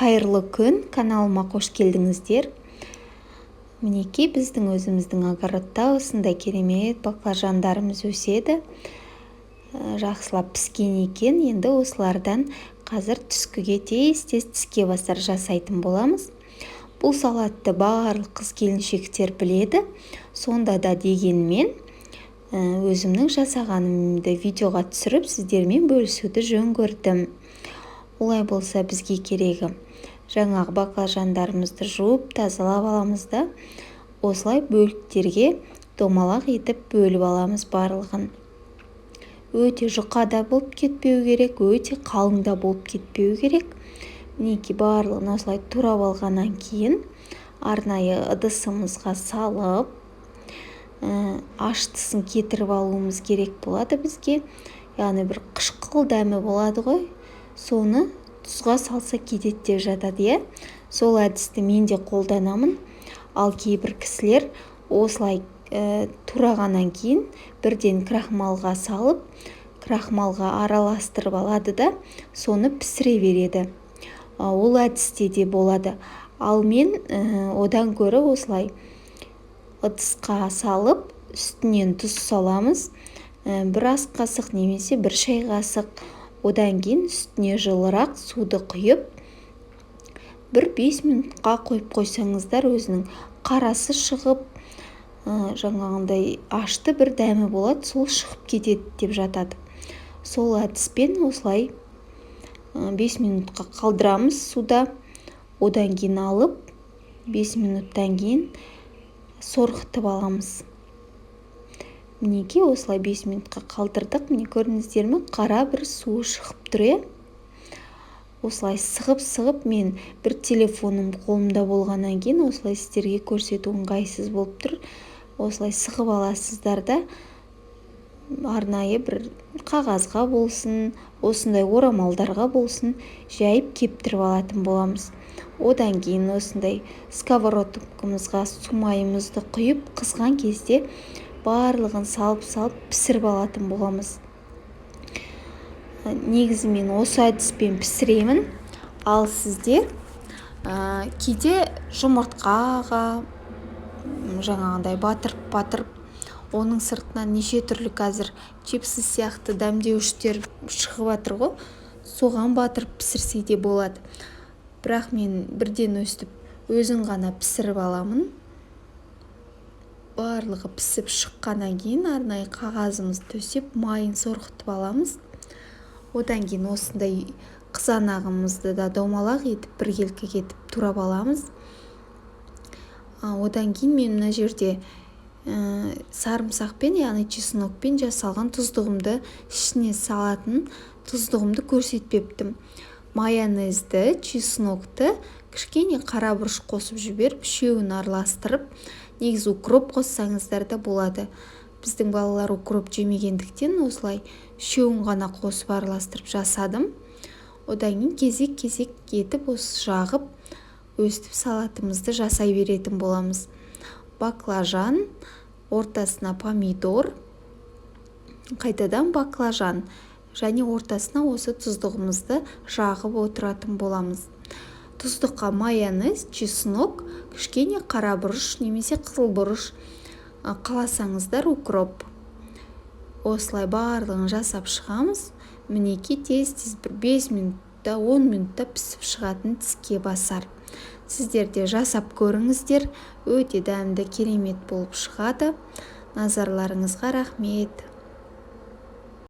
Қайырлы күн, каналыма қош келдіңіздер. Мінекей біздің өзіміздің огородта осындай керемет баклажандарымыз өседі. Жақсылап піскен екен. Енді осылардан қазір түскіге тез тіске басар жасайтын боламыз. Бұл салатты барлық қыз-келіншектер біледі. Сонда да дегенмен өзімнің жасағанымды видеоға түсіріп сіздермен бөлісуді жөн көрдім. Олай болса бізге керегі жаңағы баклажандарымызды жуып тазалап аламыз да осылай бөліктерге домалақ етіп бөліп аламыз барлығын. Өте жұқа да болып кетпеу керек, өте қалың да болып кетпеу керек. Мінекей барлығын осылай турап алғаннан кейін арнайы ыдысымызға салып аштысын кетіріп алуымыз керек болады бізге. Яғни бір қышқыл дәмі болады ғой. Соны тұзға салса кетеді деп жатады, Сол әдісті мен де қолданамын. Ал кейбір кісілер осылай турағаннан кейін бірден крахмалға салып, крахмалға араластырып алады да, соны пісіре береді. Ол әдісте де болады. Ал мен одан көрі осылай ыдысқа салып, үстінен тұз саламыз. Бір ас қасық немесе бір шай қасық. Одан кейін үстіне жылырақ суды құйып, бір 5 минутқа қойып қойсаңыздар, өзінің қарасы шығып, жаңағындай ашты бір дәмі болады, сол шығып кетеді деп жатады. Сол әдіспен осылай 5 минутқа қалдырамыз суда. Одан кейін алып, 5 минуттан кейін сорғытып аламыз. Мінекей осылай 5 минутқа қалдырдық. Міне көрдіңіздер ме? Қара бір суы шығып тұр. Осылай сығып мен бір телефоным қолымда болғаннан кейін осылай сіздерге көрсету ыңғайсыз болып тұр. Осылай сығып аласыздар да арнайы бір қағазға болсын, осындай орамалдарға болсын, жайып кептіріп алатын боламыз. Одан кейін осындай сковородкамызға сумайымызды құйып, қызған кезде барлығын салып пісіріп алатын боламыз. Негізі мен осы әдіспен пісіремін. Ал сіздер кейде жұмыртқаға жаңағындай батырып, оның сыртынан неше түрлі қазір чипсы сияқты дәмдеуіштер шығып жатыр ғой. Соған батырып пісірсе де болады. Бірақ мен бірден өстіп өзін ғана пісіріп аламын. Барлығы пісіп шыққаннан кейін арнайы қағазымызды төсеп, майын сорғытып аламыз. Одан кейін осындай қызанағымызды да домалақ етіп біркелкі кетіп турап аламыз. Одан кейін мен мына жерде сарымсақпен, яғни чеснокпен жасалған тұздығымды ішіне салатын тұздығымды көрсетпептім. Майонезді, чеснокты кішкене қара бұрыш қосып жіберіп, үшеуін араластырып, негізі укроп қоссаңыздар да болады. Біздің балалар укроп жемегендіктен осылай үшеуін ғана қосып араластырып жасадым. Одан кейін кезек етіп осы жағып, өстіп салатымызды жасай беретін боламыз. Баклажан, ортасына помидор, қайтадан баклажан және ортасына осы тұздығымызды жағып отыратын боламыз. Тұздыққа майонез, чеснок, кішкене қара бұрыш немесе қызыл бұрыш, қаласаңыздар укроп. Осылай барлығын жасап шығамыз. Мінекей тез бір 5 минутта, 10 минутта пісіп шығатын тіске басар. Сіздер де жасап көріңіздер. Өте дәмді, керемет болып шығады. Назарларыңызға рахмет.